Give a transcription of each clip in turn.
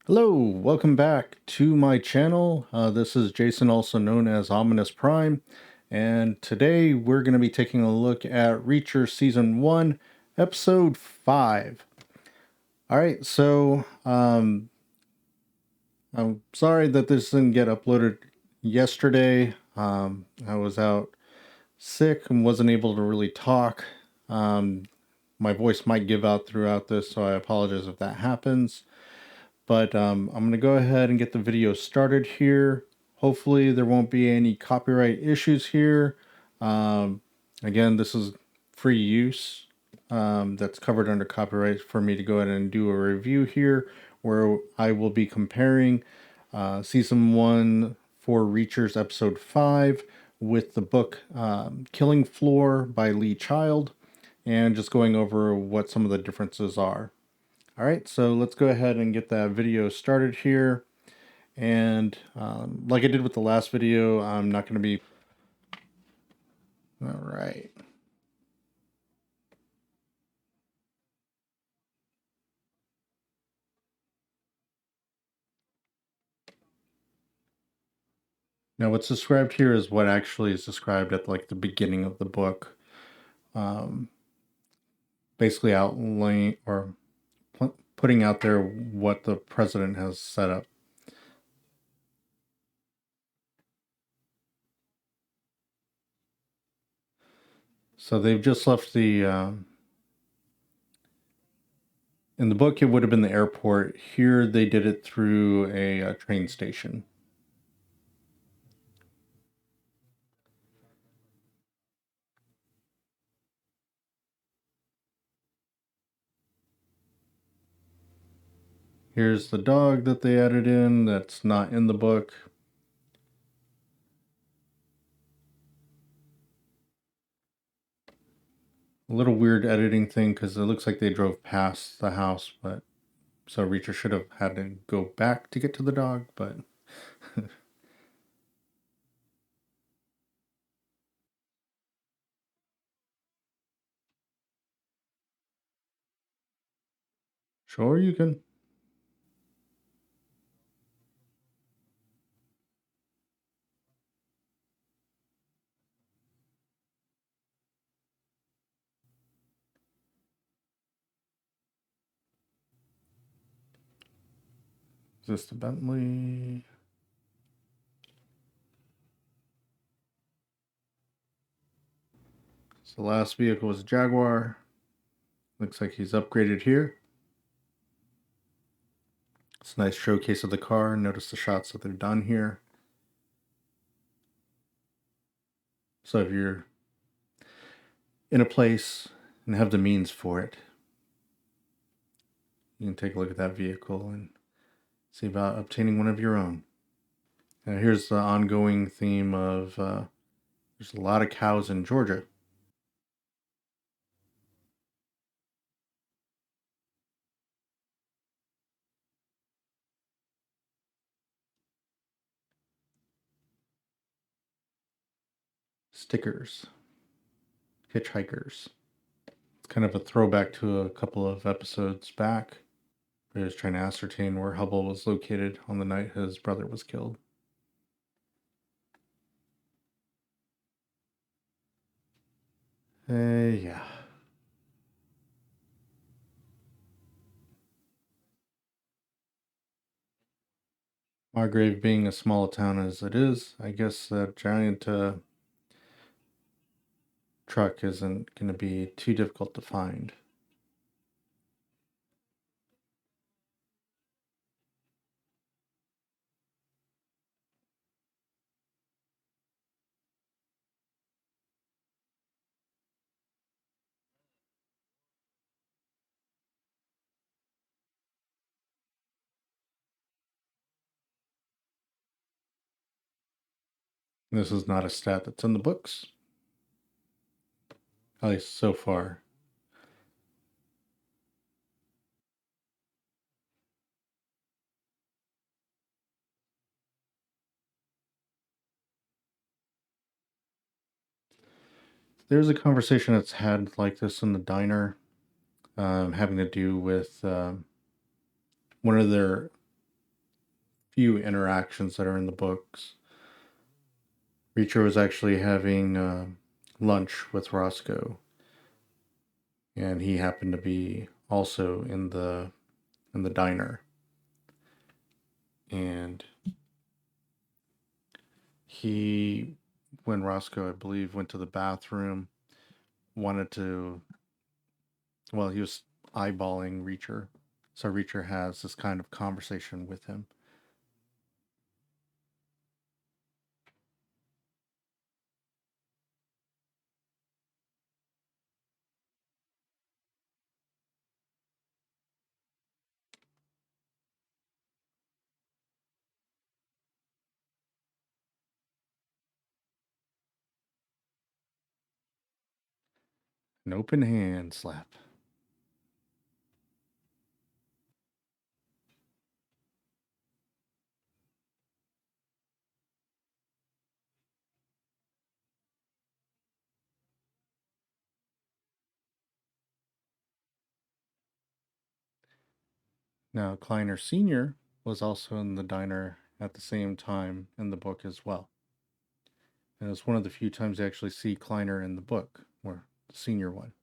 Hello, welcome back to my channel. This is Jason, also known as Ominous Prime, and today we're going to be taking a look at Reacher Season 1, Episode 5. Alright, so I'm sorry that this didn't get uploaded yesterday. I was out sick and wasn't able to really talk. My voice might give out throughout this, so I apologize if that happens. But I'm going to go ahead and get the video started here. Hopefully there won't be any copyright issues here. Again, this is free use that's covered under copyright for me to go ahead and do a review here where I will be comparing Season 1 for Reachers Episode 5 with the book Killing Floor by Lee Child and just going over what some of the differences are. All right, so let's go ahead and get that video started here. And like I did with the last video, I'm not going to be... All right. Now what's described here is what actually is described at like the beginning of the book. Basically outlining or putting out there what the president has set up. So they've just left the... in the book, it would have been the airport. Here, they did it through a train station. Here's the dog that they added in that's not in the book. A little weird editing thing because it looks like they drove past the house, but so Reacher should have had to go back to get to the dog, but sure you can. Is this the Bentley? So the last vehicle was a Jaguar. Looks like he's upgraded here. It's a nice showcase of the car. Notice the shots that they've done here. So if you're in a place and have the means for it, you can take a look at that vehicle and see about obtaining one of your own. Now here's the ongoing theme of there's a lot of cows in Georgia. Stickers. Hitchhikers. It's kind of a throwback to a couple of episodes back. He was trying to ascertain where Hubble was located on the night his brother was killed. Yeah. Margrave being a small town as it is, I guess that giant truck isn't going to be too difficult to find. This is not a stat that's in the books, at least so far. There's a conversation that's had like this in the diner, having to do with one of their few interactions that are in the books. Reacher was actually having lunch with Roscoe, and he happened to be also in the diner. And he, when Roscoe, I believe, went to the bathroom, wanted to, well, he was eyeballing Reacher. So Reacher has this kind of conversation with him. An open hand slap. Now, Kleiner Sr. was also in the diner at the same time in the book as well. And it's one of the few times you actually see Kleiner in the book, or the senior one.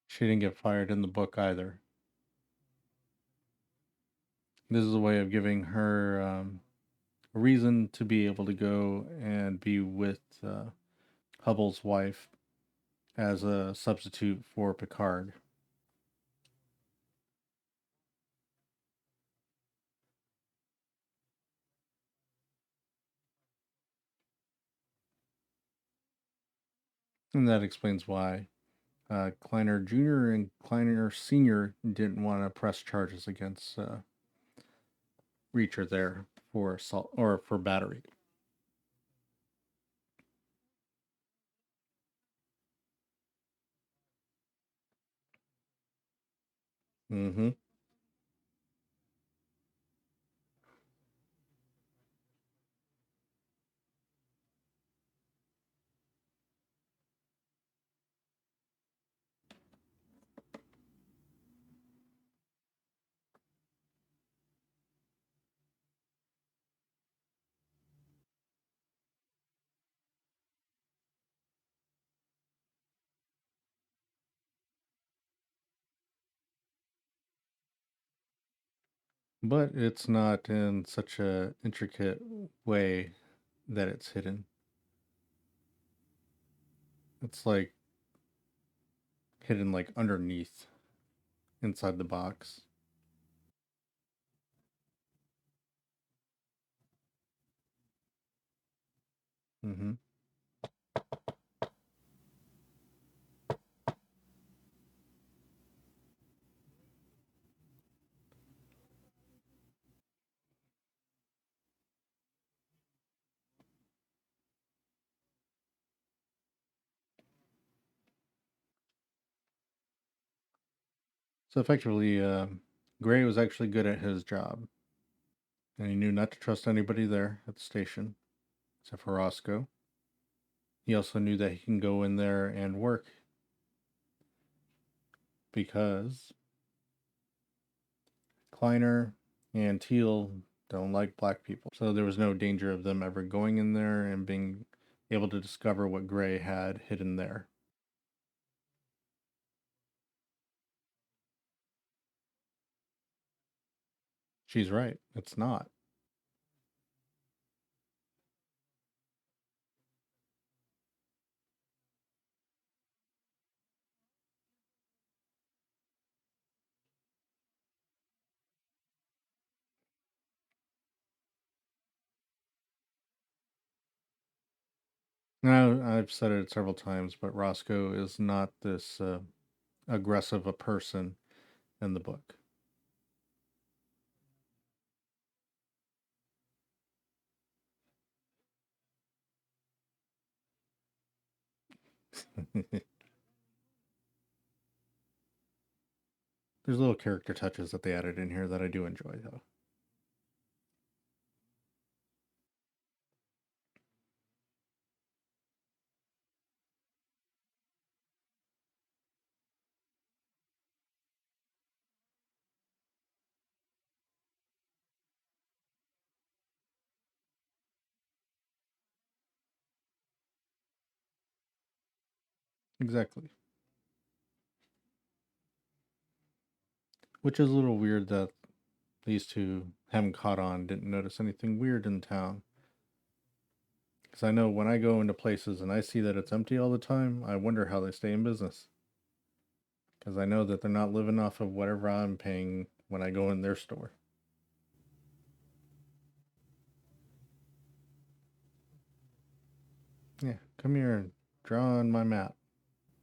She didn't get fired in the book either. This is a way of giving her a reason to be able to go and be with Hubble's wife as a substitute for Picard. And that explains why Kleiner Jr. and Kleiner Sr. didn't want to press charges against Reacher there for assault or for battery. Mm-hmm. But it's not in such a intricate way that it's hidden. It's like hidden like underneath inside the box. Mm-hmm. So effectively, Gray was actually good at his job, and he knew not to trust anybody there at the station, except for Roscoe. He also knew that he can go in there and work because Kleiner and Teal don't like black people. So there was no danger of them ever going in there and being able to discover what Gray had hidden there. She's right. It's not. Now, I've said it several times, but Roscoe is not this aggressive a person in the book. There's little character touches that they added in here that I do enjoy, though. Exactly. Which is a little weird that these two haven't caught on, didn't notice anything weird in town. Because I know when I go into places and I see that it's empty all the time, I wonder how they stay in business. Because I know that they're not living off of whatever I'm paying when I go in their store. Yeah, come here and draw on my map.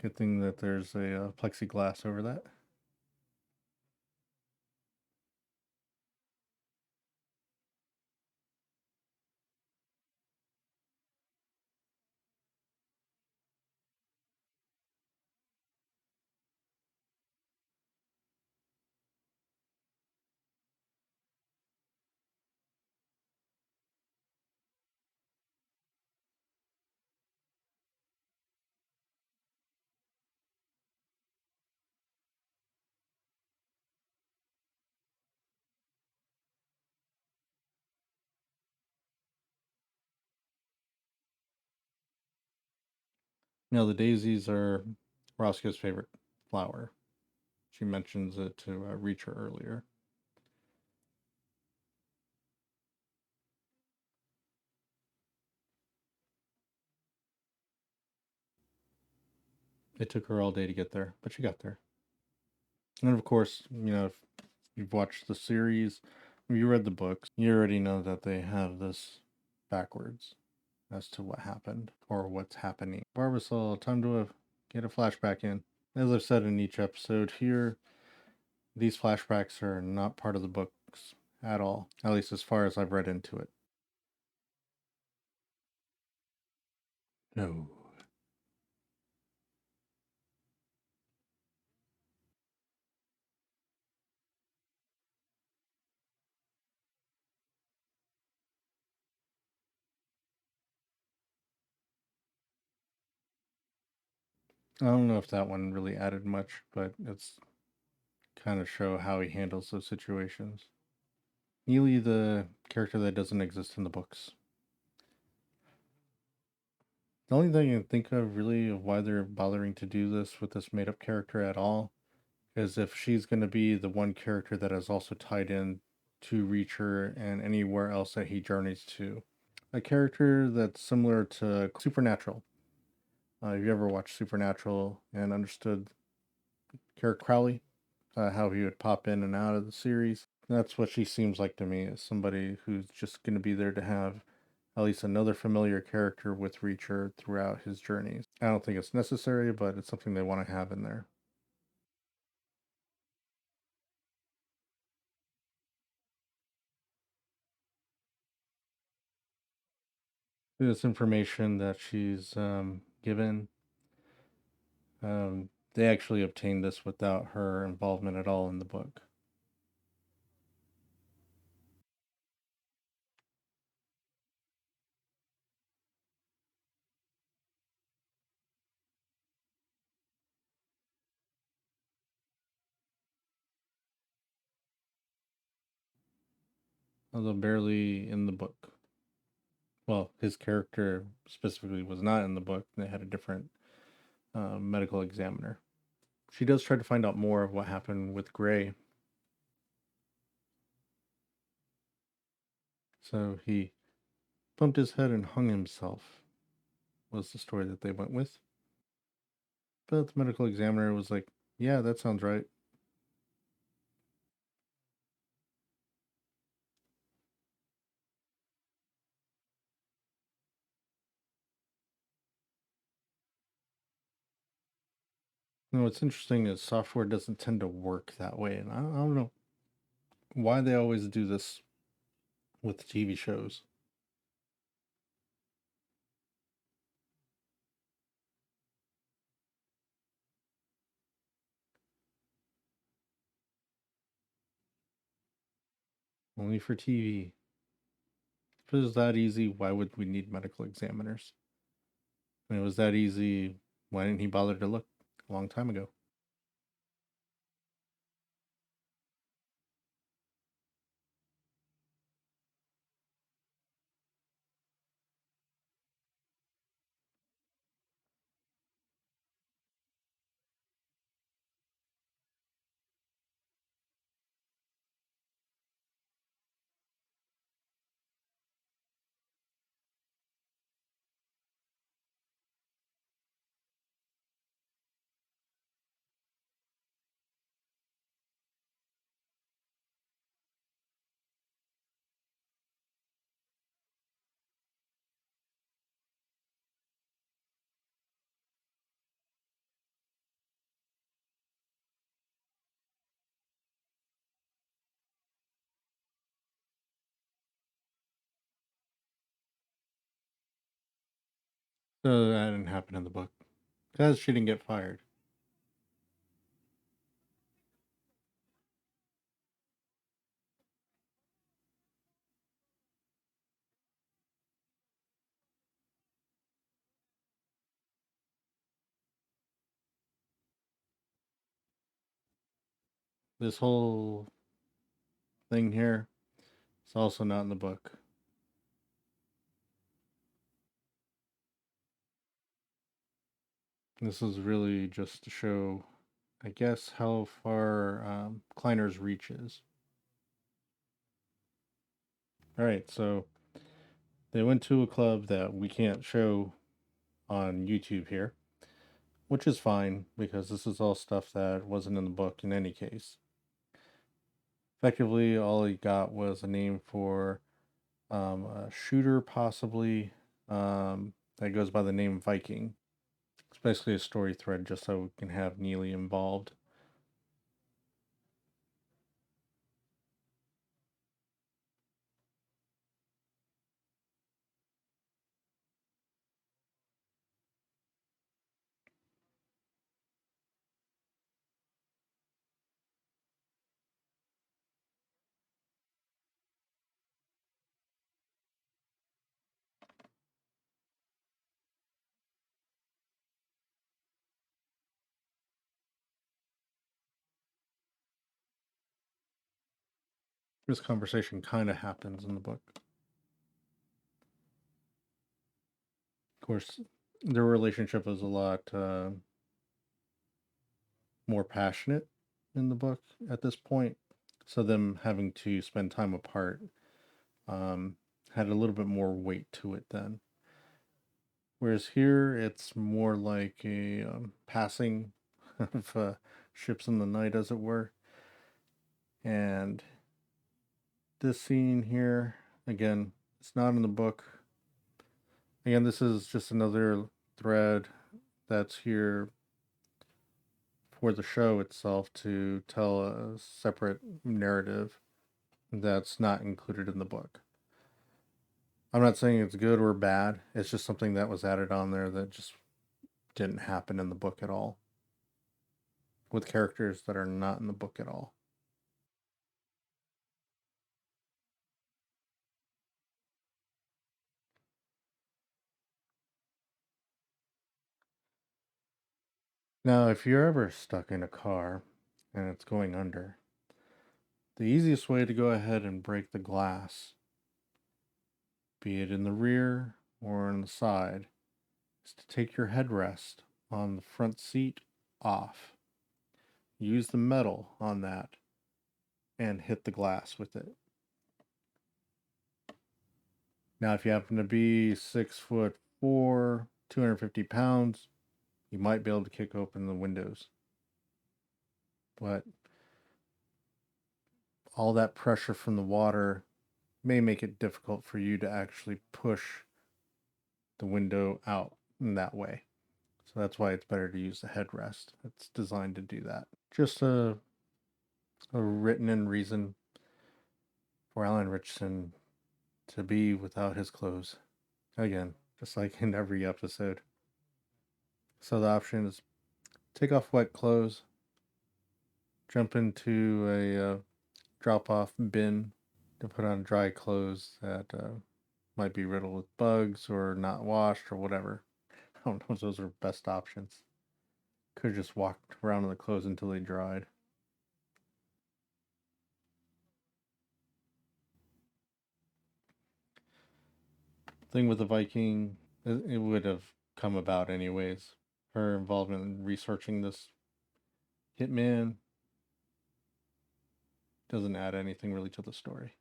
Good thing that there's a plexiglass over that. Now, the daisies are Roscoe's favorite flower. She mentions it to Reacher earlier. It took her all day to get there, but she got there. And of course, if you've watched the series, if you read the books, you already know that they have this backwards as to what happened or what's happening. Barbasol, time to get a flashback in. As I've said in each episode here, these flashbacks are not part of the books at all, at least as far as I've read into it. No. I don't know if that one really added much, but it's kind of show how he handles those situations. Neely, the character that doesn't exist in the books. The only thing I can think of really of why they're bothering to do this with this made up character at all is if she's going to be the one character that is also tied in to Reacher and anywhere else that he journeys to. A character that's similar to Supernatural. If you ever watched Supernatural and understood Carrick Crowley, how he would pop in and out of the series, that's what she seems like to me, is somebody who's just going to be there to have at least another familiar character with Reacher throughout his journeys. I don't think it's necessary, but it's something they want to have in there. This information that she's given, they actually obtained this without her involvement at all in the book. Although barely in the book. Well, his character specifically was not in the book. They had a different medical examiner. She does try to find out more of what happened with Gray. So he bumped his head and hung himself, was the story that they went with. But the medical examiner was like, yeah, that sounds right. You know, what's interesting is software doesn't tend to work that way, and I don't know why they always do this with TV shows. Only for TV. If it was that easy, why would we need medical examiners? When it was that easy, why didn't he bother to look a long time ago? So that didn't happen in the book. Because she didn't get fired. This whole thing here is also not in the book. This is really just to show, I guess, how far Kleiner's reach is. All right, so they went to a club that we can't show on YouTube here, which is fine because this is all stuff that wasn't in the book in any case. Effectively, all he got was a name for a shooter, possibly, that goes by the name Viking. It's basically a story thread just so we can have Neely involved. This conversation kind of happens in the book. Of course, their relationship is a lot more passionate in the book at this point. So them having to spend time apart had a little bit more weight to it then. Whereas here, it's more like a passing of ships in the night, as it were. And this scene here, again, it's not in the book. Again, this is just another thread that's here for the show itself to tell a separate narrative that's not included in the book. I'm not saying it's good or bad. It's just something that was added on there that just didn't happen in the book at all, with characters that are not in the book at all. Now, if you're ever stuck in a car and it's going under, the easiest way to go ahead and break the glass, be it in the rear or on the side, is to take your headrest on the front seat off. Use the metal on that and hit the glass with it. Now, if you happen to be 6'4", 250 pounds, you might be able to kick open the windows. But all that pressure from the water may make it difficult for you to actually push the window out in that way. So that's why it's better to use the headrest. It's designed to do that. Just a written in reason for Alan Richardson to be without his clothes. Again, just like in every episode. So the option is take off wet clothes, jump into a drop-off bin to put on dry clothes that might be riddled with bugs or not washed or whatever. I don't know if those are best options. Could have just walked around in the clothes until they dried. Thing with the Viking, it would have come about anyways. Her involvement in researching this hitman doesn't add anything really to the story.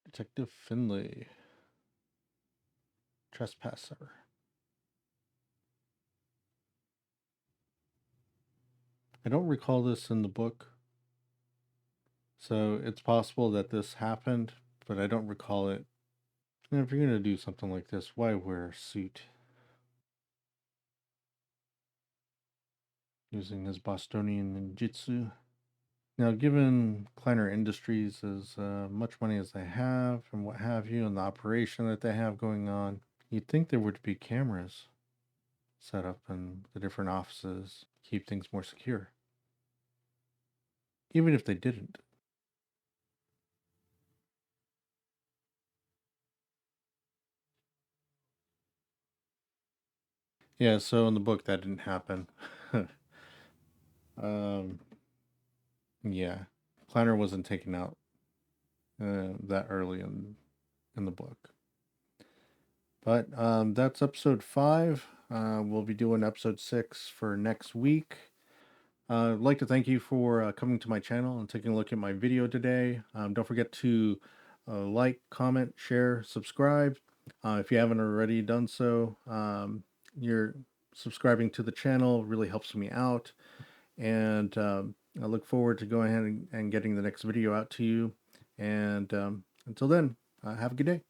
Detective Finlay. Trespasser. I don't recall this in the book, so it's possible that this happened, but I don't recall it. And if you're going to do something like this, why wear a suit? Using his Bostonian ninjutsu. Now, given Kleiner Industries as much money as they have and what have you, and the operation that they have going on, you'd think there would be cameras set up in the different offices, keep things more secure. Even if they didn't. Yeah, so in the book that didn't happen. um, yeah, Kleiner wasn't taken out that early in the book. But that's episode 5. We'll be doing episode 6 for next week. I'd like to thank you for coming to my channel and taking a look at my video today. Don't forget to like, comment, share, subscribe. If you haven't already done so, you're subscribing to the channel really helps me out. And I look forward to going ahead and getting the next video out to you. And until then, have a good day.